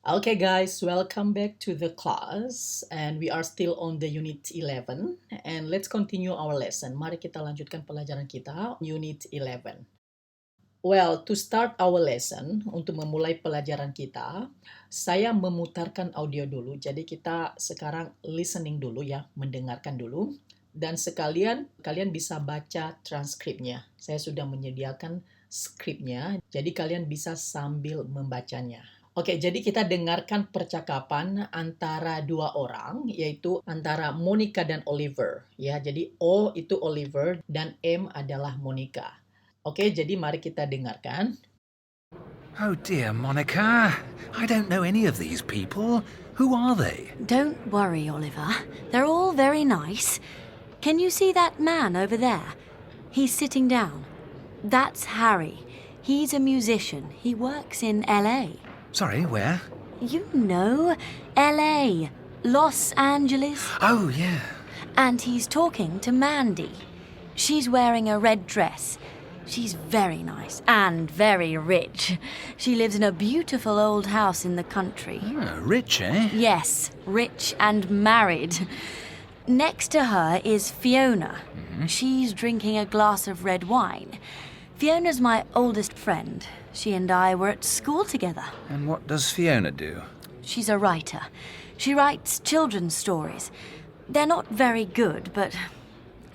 Okay, guys, welcome back to the class, and we are still on the unit 11, and let's continue our lesson. Mari kita lanjutkan pelajaran kita, unit 11. Well, to start our lesson, untuk memulai pelajaran kita, saya memutarkan audio dulu. Jadi kita sekarang listening dulu ya, mendengarkan dulu. Dan sekalian, kalian bisa baca transkripnya. Saya sudah menyediakan skripnya, jadi kalian bisa sambil membacanya. Oke, jadi kita dengarkan percakapan antara dua orang, yaitu antara Monica dan Oliver. Ya, jadi O itu Oliver dan M adalah Monica. Oke, jadi mari kita dengarkan. Oh dear, Monica. I don't know any of these people. Who are they? Don't worry, Oliver. They're all very nice. Can you see that man over there? He's sitting down. That's Harry. He's a musician. He works in LA. Sorry, where? You know, LA. Los Angeles. Oh, yeah. And he's talking to Mandy. She's wearing a red dress. She's very nice and very rich. She lives in a beautiful old house in the country. Rich, eh? Yes, rich and married. Next to her is Fiona. She's drinking a glass of red wine. Fiona's my oldest friend. She and I were at school together. And what does Fiona do? She's a writer. She writes children's stories. They're not very good, but...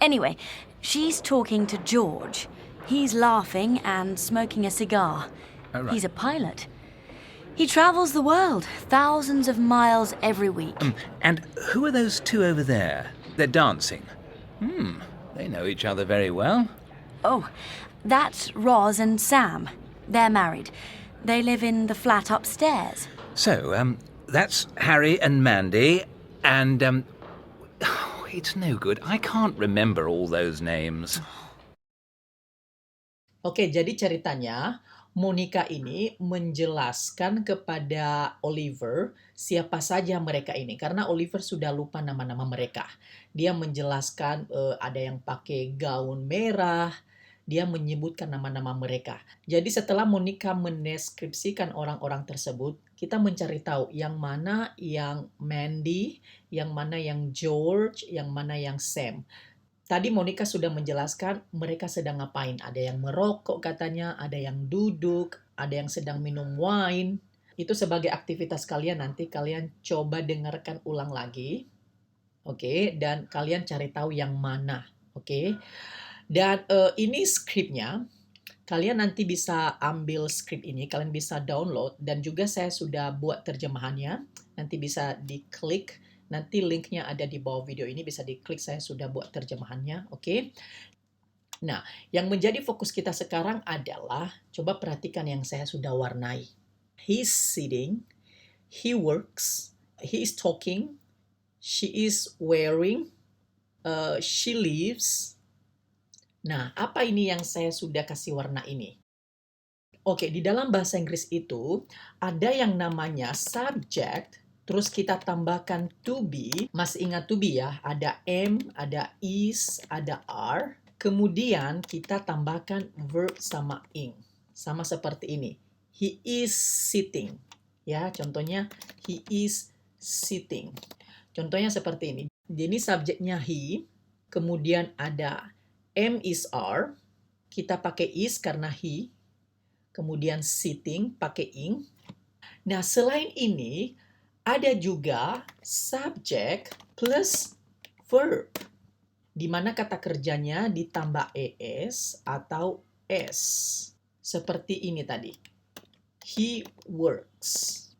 Anyway, she's talking to George. He's laughing and smoking a cigar. Oh, right. He's a pilot. He travels the world, thousands of miles every week. And who are those two over there? They're dancing. They know each other very well. Oh, that's Roz and Sam. They're married. They live in the flat upstairs. So, that's Harry and Mandy, and, it's no good. I can't remember all those names. Oke, jadi ceritanya Monica ini menjelaskan kepada Oliver siapa saja mereka ini. Karena Oliver sudah lupa nama-nama mereka. Dia menjelaskan ada yang pakai gaun merah. Dia menyebutkan nama-nama mereka. Jadi setelah Monica mendeskripsikan orang-orang tersebut, kita mencari tahu yang mana yang Mandy, yang mana yang George, yang mana yang Sam. Tadi Monica sudah menjelaskan mereka sedang ngapain. Ada yang merokok katanya, ada yang duduk, ada yang sedang minum wine. Itu sebagai aktivitas kalian, nanti kalian coba dengarkan ulang lagi. Oke, dan kalian cari tahu yang mana. Oke. Dan ini skripnya. Kalian nanti bisa ambil skrip ini, kalian bisa download, dan juga saya sudah buat terjemahannya. Nanti bisa diklik. Nanti linknya ada di bawah video ini, bisa diklik, saya sudah buat terjemahannya, oke? Nah, yang menjadi fokus kita sekarang adalah, coba perhatikan yang saya sudah warnai. He's sitting, he works, he is talking, she is wearing, she lives. Nah, apa ini yang saya sudah kasih warna ini? Oke, di dalam bahasa Inggris itu, ada yang namanya subject, terus kita tambahkan to be, masih ingat to be ya, ada am, ada is, ada are, kemudian kita tambahkan verb sama ing, sama seperti ini. He is sitting, ya contohnya he is sitting. Contohnya seperti ini, jadi subjeknya he, kemudian ada am is are, kita pakai is karena he, kemudian sitting pakai ing. Nah, selain ini, ada juga subject plus verb, di mana kata kerjanya ditambah es atau s. Seperti ini tadi. He works.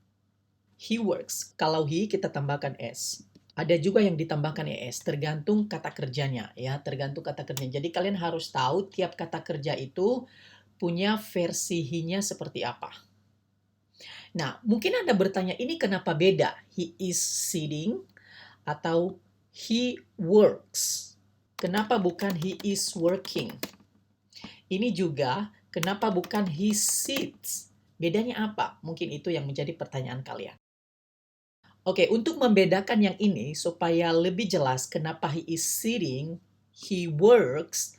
He works. Kalau he, kita tambahkan s. Ada juga yang ditambahkan es, tergantung kata kerjanya. Ya, tergantung kata kerjanya. Jadi kalian harus tahu tiap kata kerja itu punya versi he-nya seperti apa. Nah, mungkin Anda bertanya, ini kenapa beda? He is sitting atau he works? Kenapa bukan he is working? Ini juga, kenapa bukan he sits? Bedanya apa? Mungkin itu yang menjadi pertanyaan kalian. Oke, untuk membedakan yang ini, supaya lebih jelas kenapa he is sitting, he works,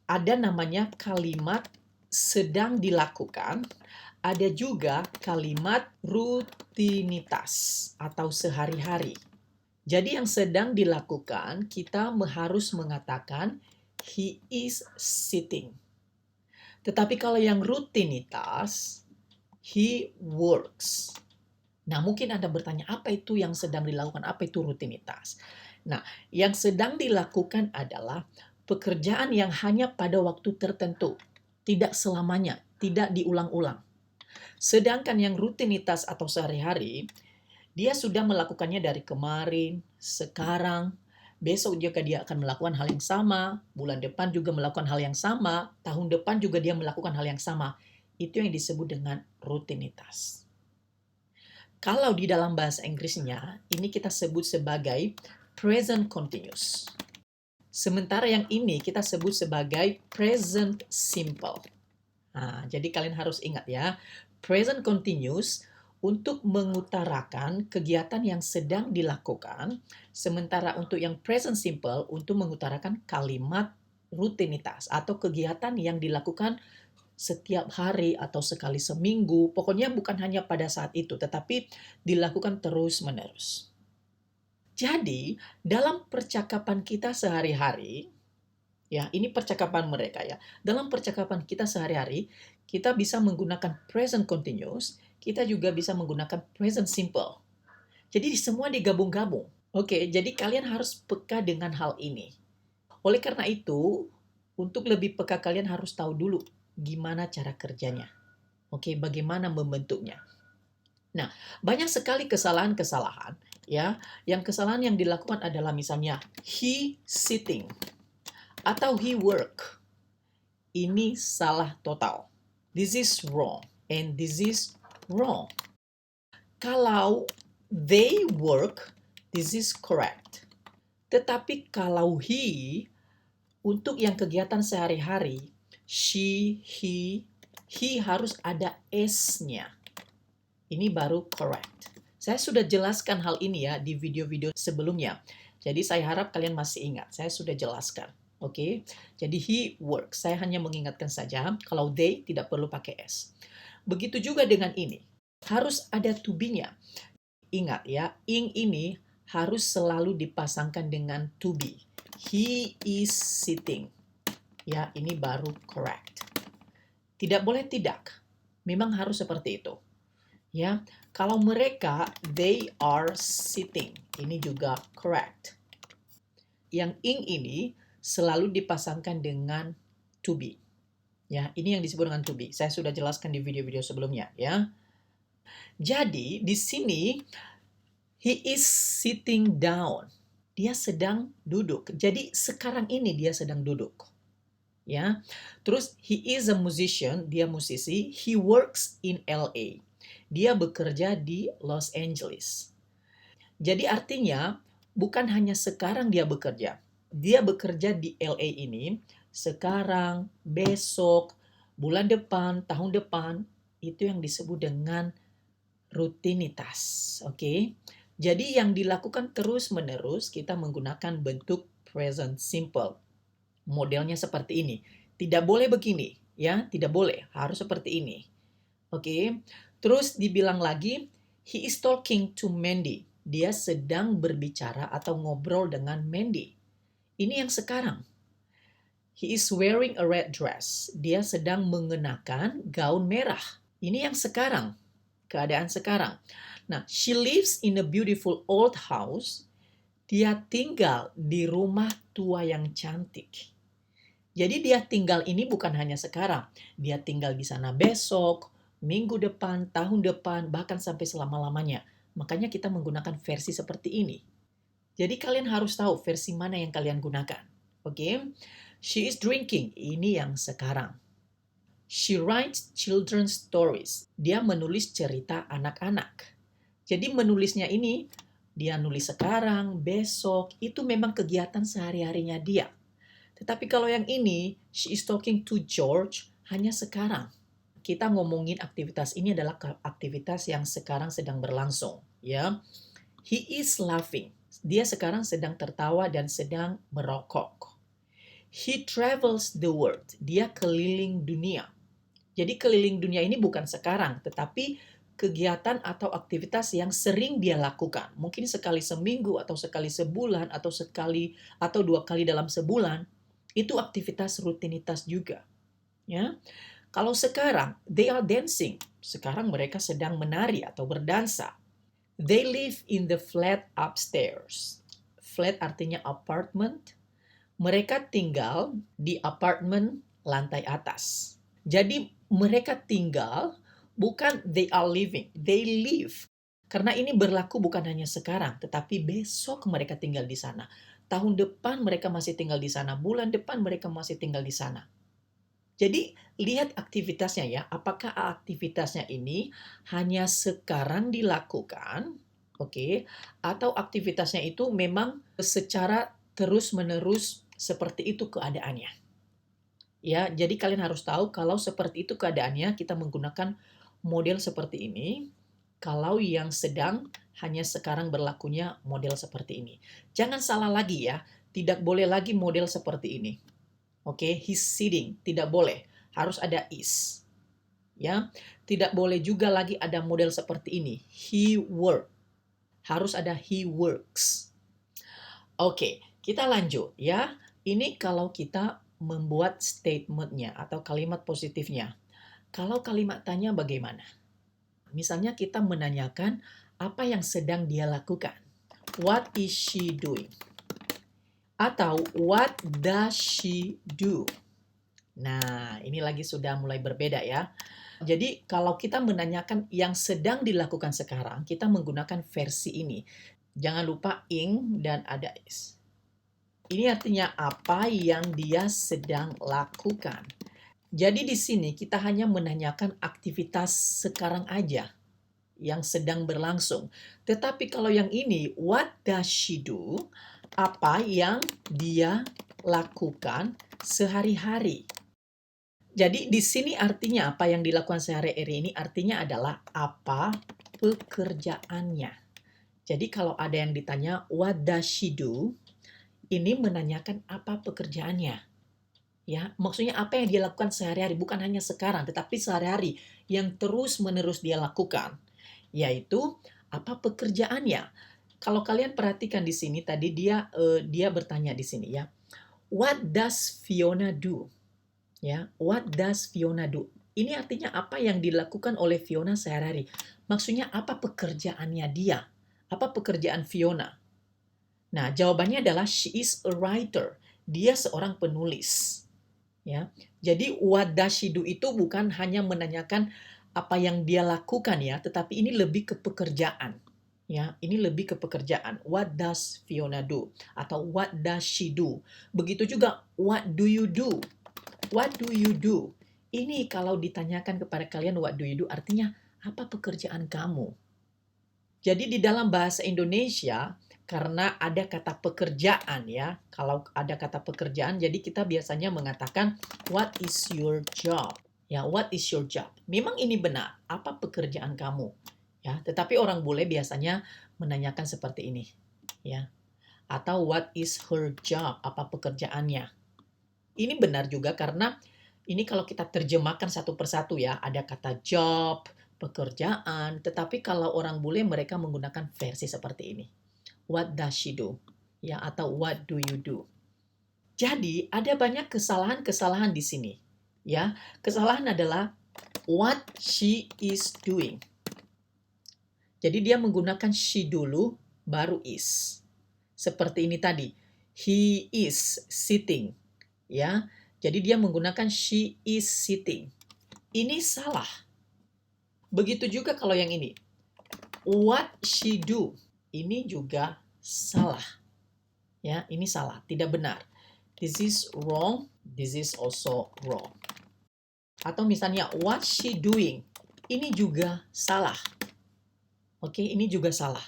ada namanya kalimat sedang dilakukan, ada juga kalimat rutinitas atau sehari-hari. Jadi yang sedang dilakukan, kita harus mengatakan he is sitting. Tetapi kalau yang rutinitas, he works. Nah, mungkin Anda bertanya, apa itu yang sedang dilakukan? Apa itu rutinitas? Nah, yang sedang dilakukan adalah pekerjaan yang hanya pada waktu tertentu. Tidak selamanya, tidak diulang-ulang. Sedangkan yang rutinitas atau sehari-hari, dia sudah melakukannya dari kemarin, sekarang, besok juga dia akan melakukan hal yang sama, bulan depan juga melakukan hal yang sama, tahun depan juga dia melakukan hal yang sama. Itu yang disebut dengan rutinitas. Kalau di dalam bahasa Inggrisnya, ini kita sebut sebagai present continuous. Sementara yang ini kita sebut sebagai present simple. Nah, jadi kalian harus ingat ya, present continuous untuk mengutarakan kegiatan yang sedang dilakukan, sementara untuk yang present simple untuk mengutarakan kalimat rutinitas atau kegiatan yang dilakukan setiap hari atau sekali seminggu. Pokoknya bukan hanya pada saat itu, tetapi dilakukan terus-menerus. Jadi, dalam percakapan kita sehari-hari, ya, ini percakapan mereka ya. Dalam percakapan kita sehari-hari, kita bisa menggunakan present continuous, kita juga bisa menggunakan present simple. Jadi semua digabung-gabung. Oke, jadi kalian harus peka dengan hal ini. Oleh karena itu, untuk lebih peka kalian harus tahu dulu gimana cara kerjanya. Oke, bagaimana membentuknya. Nah, banyak sekali kesalahan-kesalahan ya. Yang kesalahan yang dilakukan adalah misalnya he sitting atau he work. Ini salah total. This is wrong and this is wrong. Kalau they work, this is correct. Tetapi kalau he untuk yang kegiatan sehari-hari, she, he harus ada S-nya. Ini baru correct. Saya sudah jelaskan hal ini ya di video-video sebelumnya. Jadi saya harap kalian masih ingat. Saya sudah jelaskan. Oke. Jadi he works. Saya hanya mengingatkan saja kalau they tidak perlu pakai S. Begitu juga dengan ini. Harus ada to be-nya. Ingat ya, ing ini harus selalu dipasangkan dengan to be. He is sitting. Ya, ini baru correct. Tidak boleh tidak. Memang harus seperti itu. Ya, kalau mereka they are sitting, ini juga correct. Yang ing ini selalu dipasangkan dengan to be. Ya, ini yang disebut dengan to be. Saya sudah jelaskan di video-video sebelumnya, ya. Jadi, di sini he is sitting down. Dia sedang duduk. Jadi, sekarang ini dia sedang duduk. Ya. Terus he is a musician, dia musisi. He works in LA. Dia bekerja di Los Angeles. Jadi artinya bukan hanya sekarang dia bekerja. Dia bekerja di LA ini sekarang, besok, bulan depan, tahun depan. Itu yang disebut dengan rutinitas. Oke. Jadi yang dilakukan terus-menerus kita menggunakan bentuk present simple. Modelnya seperti ini. Tidak boleh begini, ya, tidak boleh, harus seperti ini. Oke. Terus dibilang lagi, he is talking to Mandy. Dia sedang berbicara atau ngobrol dengan Mandy. Ini yang sekarang. He is wearing a red dress. Dia sedang mengenakan gaun merah. Ini yang sekarang. Keadaan sekarang. Nah, she lives in a beautiful old house. Dia tinggal di rumah tua yang cantik. Jadi dia tinggal ini bukan hanya sekarang. Dia tinggal di sana besok, minggu depan, tahun depan, bahkan sampai selama-lamanya. Makanya kita menggunakan versi seperti ini. Jadi kalian harus tahu versi mana yang kalian gunakan. Oke? She is drinking. Ini yang sekarang. She writes children's stories. Dia menulis cerita anak-anak. Jadi menulisnya ini, dia nulis sekarang, besok, itu memang kegiatan sehari-harinya dia. Tetapi kalau yang ini, she is talking to George, hanya sekarang. Kita ngomongin aktivitas ini adalah aktivitas yang sekarang sedang berlangsung, ya. He is laughing. Dia sekarang sedang tertawa dan sedang merokok. He travels the world. Dia keliling dunia. Jadi keliling dunia ini bukan sekarang, tetapi kegiatan atau aktivitas yang sering dia lakukan. Mungkin sekali seminggu atau sekali sebulan atau sekali atau 2 kali dalam sebulan. Itu aktivitas rutinitas juga. Ya. Kalau sekarang, they are dancing. Sekarang mereka sedang menari atau berdansa. They live in the flat upstairs. Flat artinya apartment. Mereka tinggal di apartemen lantai atas. Jadi mereka tinggal, bukan they are living, they live. Karena ini berlaku bukan hanya sekarang, tetapi besok mereka tinggal di sana. Tahun depan mereka masih tinggal di sana, bulan depan mereka masih tinggal di sana. Jadi lihat aktivitasnya ya, apakah aktivitasnya ini hanya sekarang dilakukan, oke, atau aktivitasnya itu memang secara terus-menerus seperti itu keadaannya. Ya, jadi kalian harus tahu kalau seperti itu keadaannya, kita menggunakan model seperti ini. Kalau yang sedang hanya sekarang berlakunya model seperti ini. Jangan salah lagi ya, tidak boleh lagi model seperti ini. Oke, he's sitting, tidak boleh. Harus ada is. Ya, tidak boleh juga lagi ada model seperti ini. He work. Harus ada he works. Oke, kita lanjut ya. Ini kalau kita membuat statementnya atau kalimat positifnya. Kalau kalimat tanya bagaimana? Misalnya kita menanyakan apa yang sedang dia lakukan. What is she doing? Atau what does she do? Nah, ini lagi sudah mulai berbeda ya. Jadi kalau kita menanyakan yang sedang dilakukan sekarang, kita menggunakan versi ini. Jangan lupa ing dan ada is. Ini artinya apa yang dia sedang lakukan. Jadi di sini kita hanya menanyakan aktivitas sekarang aja yang sedang berlangsung. Tetapi kalau yang ini, what does she do? Apa yang dia lakukan sehari-hari. Jadi di sini artinya apa yang dilakukan sehari-hari ini artinya adalah apa pekerjaannya. Jadi kalau ada yang ditanya what does she do? Ini menanyakan apa pekerjaannya. Ya, maksudnya apa yang dia lakukan sehari-hari, bukan hanya sekarang, tetapi sehari-hari yang terus-menerus dia lakukan, yaitu apa pekerjaannya. Kalau kalian perhatikan di sini tadi dia bertanya di sini ya. What does Fiona do? Ya, what does Fiona do? Ini artinya apa yang dilakukan oleh Fiona sehari-hari. Maksudnya apa pekerjaannya dia? Apa pekerjaan Fiona? Nah, jawabannya adalah she is a writer. Dia seorang penulis. Ya. Jadi what does she do itu bukan hanya menanyakan apa yang dia lakukan ya, tetapi ini lebih ke pekerjaan. Ya, ini lebih ke pekerjaan. What does Fiona do? Atau what does she do? Begitu juga what do you do? What do you do? Ini kalau ditanyakan kepada kalian what do you do artinya apa pekerjaan kamu? Jadi di dalam bahasa Indonesia karena ada kata pekerjaan ya. Kalau ada kata pekerjaan jadi kita biasanya mengatakan what is your job? Ya, what is your job? Memang ini benar. Apa pekerjaan kamu? Ya, tetapi orang bule biasanya menanyakan seperti ini, ya. Atau what is her job? Apa pekerjaannya? Ini benar juga karena ini kalau kita terjemahkan satu persatu ya, ada kata job, pekerjaan, tetapi kalau orang bule mereka menggunakan versi seperti ini. What does she do? Ya, atau what do you do? Jadi, ada banyak kesalahan-kesalahan di sini. Ya, kesalahan adalah what she is doing. Jadi dia menggunakan she dulu baru is. Seperti ini tadi. He is sitting. Ya. Jadi dia menggunakan she is sitting. Ini salah. Begitu juga kalau yang ini. What she do. Ini juga salah. Ya, ini salah, tidak benar. This is wrong, this is also wrong. Atau misalnya what she doing. Ini juga salah. Oke, ini juga salah.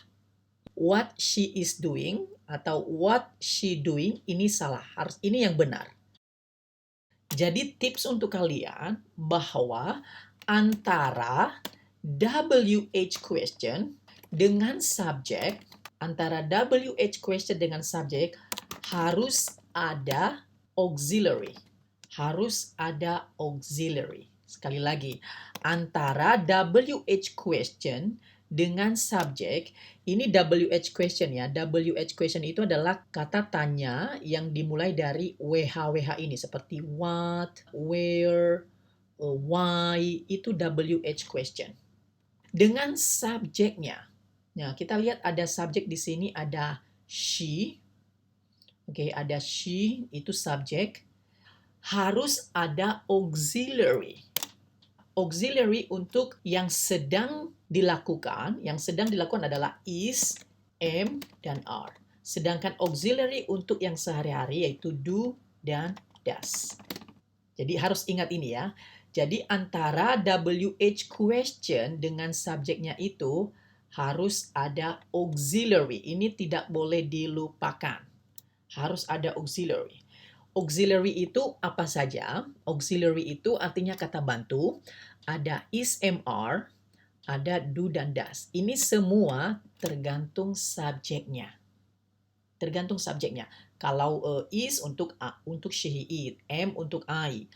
What she is doing atau what she doing ini salah. Harus ini yang benar. Jadi tips untuk kalian bahwa antara WH question dengan subjek, antara WH question dengan subjek harus ada auxiliary. Harus ada auxiliary. Sekali lagi, antara WH question dengan subjek, ini WH question ya. WH question itu adalah kata tanya yang dimulai dari WH ini seperti what, where, why, itu WH question. Dengan subjeknya. Nah, kita lihat ada subjek di sini, ada she. Oke, ada she, itu subjek. Harus ada auxiliary. Auxiliary untuk yang sedang dilakukan adalah is, am, dan are. Sedangkan auxiliary untuk yang sehari-hari yaitu do dan does. Jadi harus ingat ini ya. Jadi antara WH question dengan subjeknya itu harus ada auxiliary. Ini tidak boleh dilupakan. Harus ada auxiliary. Auxiliary itu apa saja? Auxiliary itu artinya kata bantu. Ada is, am, are, ada do dan does. Ini semua tergantung subjeknya. Tergantung subjeknya. Kalau is untuk she, he, it, am untuk I,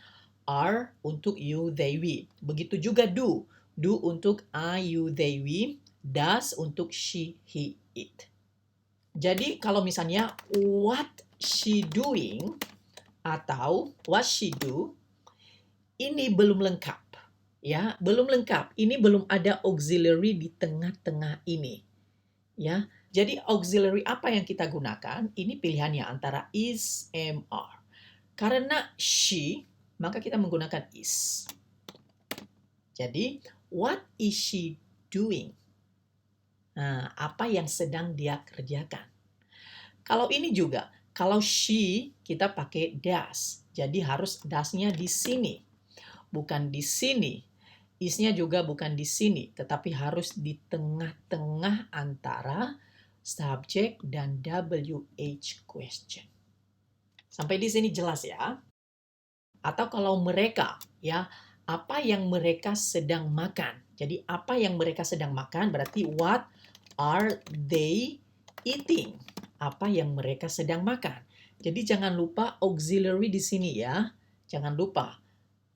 are untuk you, they, we. Begitu juga do. Do untuk I, you, they, we. Does untuk she, he, it. Jadi kalau misalnya what she doing atau what she do, ini belum lengkap. Ya, belum lengkap. Ini belum ada auxiliary di tengah-tengah ini. Ya, jadi auxiliary apa yang kita gunakan? Ini pilihannya antara is, am, are. Karena she, maka kita menggunakan is. Jadi, what is she doing? Nah, apa yang sedang dia kerjakan? Kalau ini juga, kalau she, kita pakai does. Jadi harus does-nya di sini. Bukan di sini. Is-nya juga bukan di sini. Tetapi harus di tengah-tengah antara subject dan WH question. Sampai di sini jelas ya? Atau kalau mereka, ya, apa yang mereka sedang makan. Jadi apa yang mereka sedang makan berarti what are they eating? Apa yang mereka sedang makan. Jadi jangan lupa auxiliary di sini ya. Jangan lupa.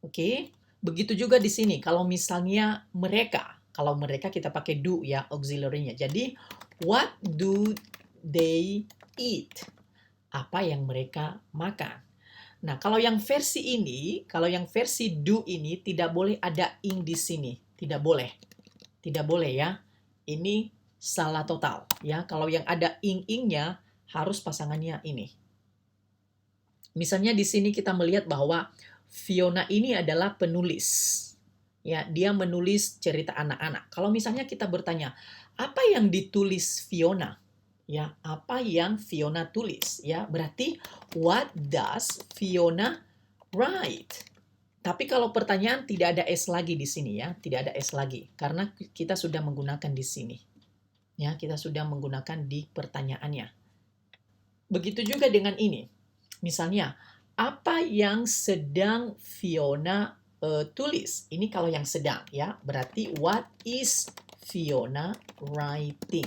Oke? Begitu juga di sini kalau misalnya mereka. Kalau mereka kita pakai do ya auxiliary-nya. Jadi what do they eat? Apa yang mereka makan. Nah, kalau yang versi ini, kalau yang versi do ini tidak boleh ada ing di sini. Tidak boleh. Tidak boleh ya. Ini salah total ya. Kalau yang ada ing-ingnya harus pasangannya ini. Misalnya di sini kita melihat bahwa Fiona ini adalah penulis. Ya, dia menulis cerita anak-anak. Kalau misalnya kita bertanya, apa yang ditulis Fiona? Ya, apa yang Fiona tulis? Ya, berarti what does Fiona write? Tapi kalau pertanyaan tidak ada s lagi di sini ya, tidak ada s lagi karena kita sudah menggunakan di sini. Ya, kita sudah menggunakan di pertanyaannya. Begitu juga dengan ini. Misalnya, apa yang sedang Fiona tulis? Ini kalau yang sedang ya, berarti what is Fiona writing?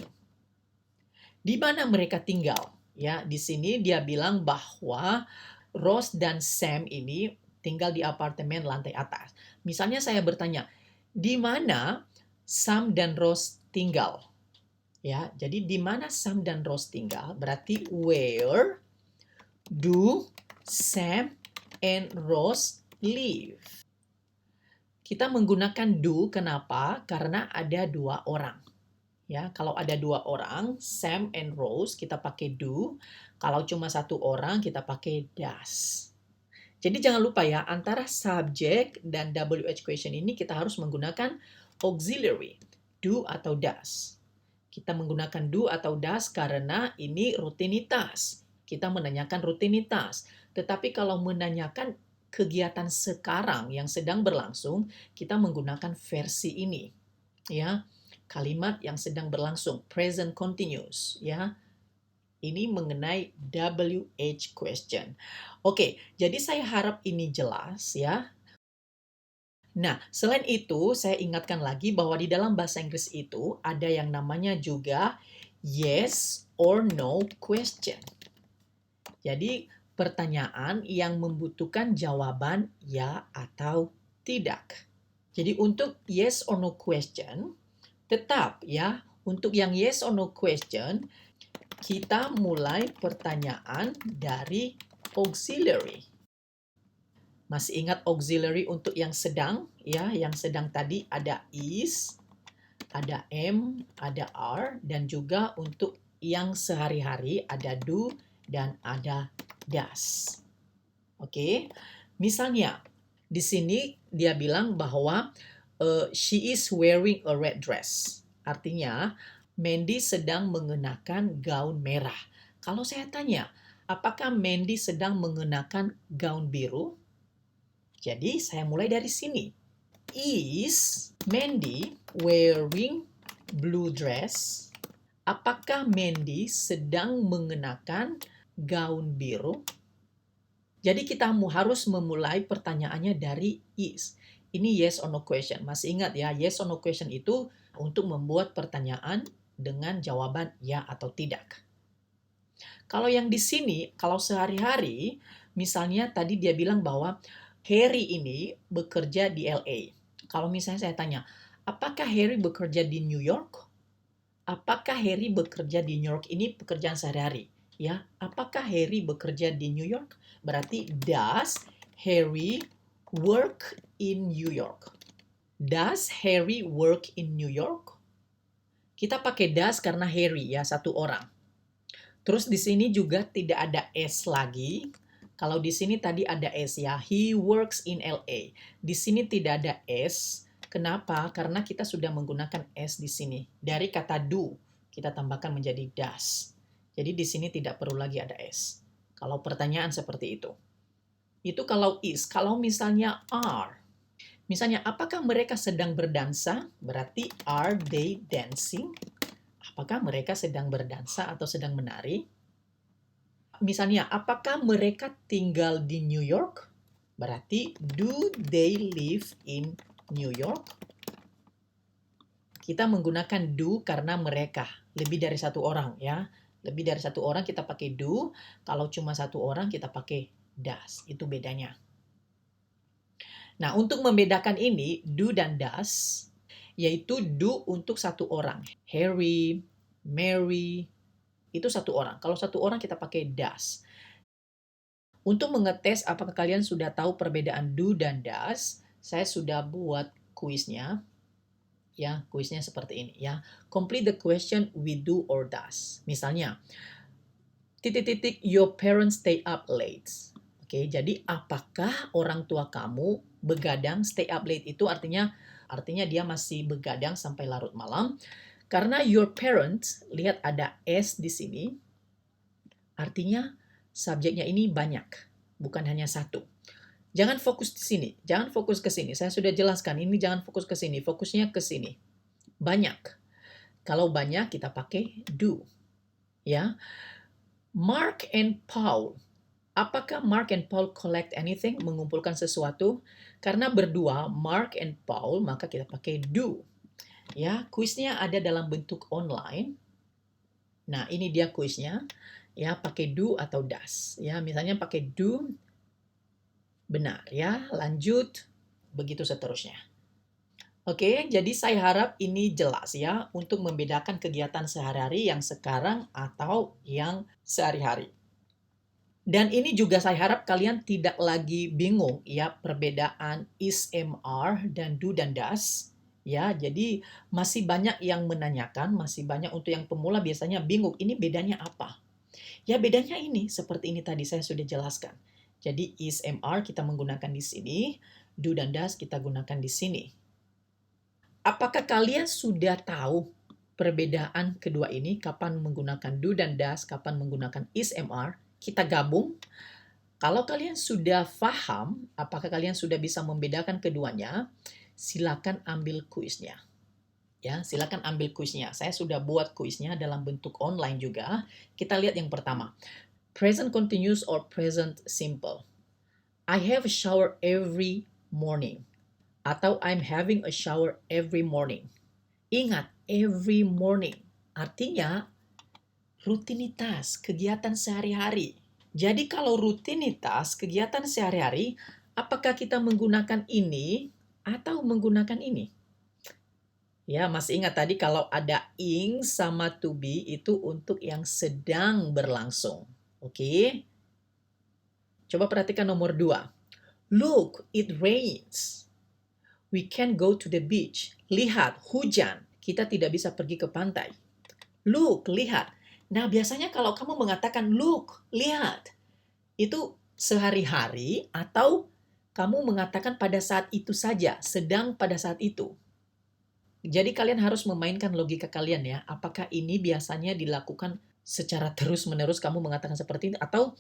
Di mana mereka tinggal? Ya, di sini dia bilang bahwa Rose dan Sam ini tinggal di apartemen lantai atas. Misalnya saya bertanya, di mana Sam dan Rose tinggal? Ya, jadi di mana Sam dan Rose tinggal? Berarti where do Sam and Rose live? Kita menggunakan do, kenapa? Karena ada dua orang. Ya, kalau ada dua orang, Sam and Rose, kita pakai do. Kalau cuma satu orang, kita pakai does. Jadi jangan lupa ya, antara subject dan WH question ini kita harus menggunakan auxiliary, do atau does. Kita menggunakan do atau does karena ini rutinitas. Kita menanyakan rutinitas. Tetapi kalau menanyakan kegiatan sekarang yang sedang berlangsung, kita menggunakan versi ini. Ya, kalimat yang sedang berlangsung, present continuous, ya. Ini mengenai WH question. Oke, jadi saya harap ini jelas ya. Nah, selain itu saya ingatkan lagi bahwa di dalam bahasa Inggris itu ada yang namanya juga yes or no question. Jadi pertanyaan yang membutuhkan jawaban ya atau tidak. Jadi untuk yes or no question, tetap ya, untuk yang yes or no question, kita mulai pertanyaan dari auxiliary. Masih ingat auxiliary untuk yang sedang? Ya, yang sedang tadi ada is, ada am, ada are, dan juga untuk yang sehari-hari ada do dan ada does. Oke, misalnya di sini dia bilang bahwa she is wearing a red dress. Artinya, Mandy sedang mengenakan gaun merah. Kalau saya tanya, apakah Mandy sedang mengenakan gaun biru? Jadi, saya mulai dari sini. Is Mandy wearing blue dress? Apakah Mandy sedang mengenakan gaun biru? Jadi kita harus memulai pertanyaannya dari is. Ini yes or no question. Masih ingat ya, yes or no question itu untuk membuat pertanyaan dengan jawaban ya atau tidak. Kalau yang di sini, kalau sehari-hari, misalnya tadi dia bilang bahwa Harry ini bekerja di LA. Kalau misalnya saya tanya, apakah Harry bekerja di New York? Apakah Harry bekerja di New York? Ini pekerjaan sehari-hari. Ya, apakah Harry bekerja di New York? Berarti does Harry work in New York? Does Harry work in New York? Kita pakai does karena Harry ya, satu orang. Terus di sini juga tidak ada S lagi. Kalau di sini tadi ada S ya, he works in LA. Di sini tidak ada S. Kenapa? Karena kita sudah menggunakan S di sini. Dari kata do, kita tambahkan menjadi does. Jadi di sini tidak perlu lagi ada S. Kalau pertanyaan seperti itu. Itu kalau is. Kalau misalnya are. Misalnya, apakah mereka sedang berdansa? Berarti are they dancing? Apakah mereka sedang berdansa atau sedang menari? Misalnya, apakah mereka tinggal di New York? Berarti, do they live in New York? Kita menggunakan do karena mereka. Lebih dari satu orang ya. Lebih dari satu orang kita pakai do. Kalau cuma satu orang kita pakai does. Itu bedanya. Nah, untuk membedakan ini, do dan does, yaitu do untuk satu orang. Harry, Mary, itu satu orang. Kalau satu orang kita pakai does. Untuk mengetes apakah kalian sudah tahu perbedaan do dan does, saya sudah buat kuisnya. Ya, kuisnya seperti ini ya. Complete the question with do or does. Misalnya, your parents stay up late. Oke, jadi apakah orang tua kamu begadang? Stay up late itu artinya dia masih begadang sampai larut malam. Karena your parents, lihat ada S di sini, artinya subjeknya ini banyak, bukan hanya satu. Jangan fokus di sini, jangan fokus ke sini. Saya sudah jelaskan, ini jangan fokus ke sini, fokusnya ke sini. Banyak. Kalau banyak kita pakai do. Ya. Mark and Paul. Apakah Mark and Paul collect anything? Mengumpulkan sesuatu? Karena berdua, Mark and Paul, maka kita pakai do. Ya, kuisnya ada dalam bentuk online. Nah, ini dia kuisnya. Ya, pakai do atau does. Ya, misalnya pakai do, benar ya. Lanjut, begitu seterusnya. Oke, jadi saya harap ini jelas ya untuk membedakan kegiatan sehari-hari yang sekarang atau yang sehari-hari. Dan ini juga saya harap kalian tidak lagi bingung ya perbedaan is, am, are, dan do dan does. Ya, jadi masih banyak yang menanyakan, masih banyak untuk yang pemula biasanya bingung, ini bedanya apa? Ya bedanya ini, seperti ini tadi saya sudah jelaskan. Jadi is, am, are kita menggunakan di sini, do dan does kita gunakan di sini. Apakah kalian sudah tahu perbedaan kedua ini, kapan menggunakan do dan does, kapan menggunakan is, am, are? Kita gabung. Kalau kalian sudah paham, apakah kalian sudah bisa membedakan keduanya, silakan ambil kuisnya. Ya, silakan ambil kuisnya. Saya sudah buat kuisnya dalam bentuk online juga. Kita lihat yang pertama. Present continuous or present simple. I have a shower every morning. Atau I'm having a shower every morning. Ingat, every morning. Artinya, rutinitas, kegiatan sehari-hari. Jadi kalau rutinitas, kegiatan sehari-hari, apakah kita menggunakan ini atau menggunakan ini. Ya, masih ingat tadi kalau ada ing sama to be itu untuk yang sedang berlangsung. Oke? Coba perhatikan nomor 2. Look, it rains. We can't go to the beach. Lihat, hujan. Kita tidak bisa pergi ke pantai. Look, lihat. Nah, biasanya kalau kamu mengatakan look, lihat, itu sehari-hari atau kamu mengatakan pada saat itu saja, sedang pada saat itu. Jadi kalian harus memainkan logika kalian ya. Apakah ini biasanya dilakukan secara terus-menerus kamu mengatakan seperti ini atau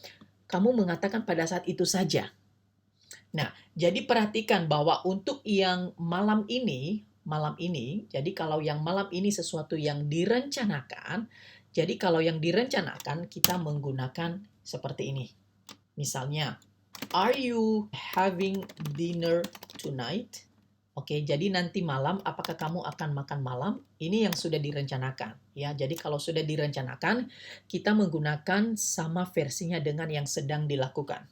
kamu mengatakan pada saat itu saja. Nah, jadi perhatikan bahwa untuk yang malam ini, jadi kalau yang malam ini sesuatu yang direncanakan, jadi kalau yang direncanakan kita menggunakan seperti ini. Misalnya, are you having dinner tonight? Oke, jadi nanti malam apakah kamu akan makan malam? Ini yang sudah direncanakan ya. Jadi kalau sudah direncanakan, kita menggunakan sama versinya dengan yang sedang dilakukan.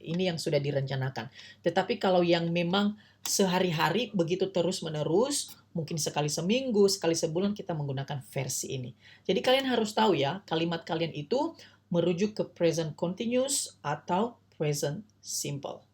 Ini yang sudah direncanakan. Tetapi kalau yang memang sehari-hari begitu terus-menerus, mungkin sekali seminggu, sekali sebulan kita menggunakan versi ini. Jadi kalian harus tahu ya, kalimat kalian itu merujuk ke present continuous atau present simple.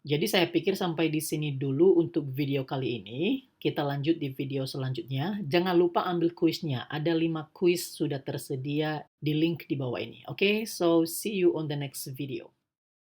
Jadi saya pikir sampai di sini dulu untuk video kali ini. Kita lanjut di video selanjutnya. Jangan lupa ambil kuisnya. Ada 5 kuis sudah tersedia di link di bawah ini. Oke, so see you on the next video.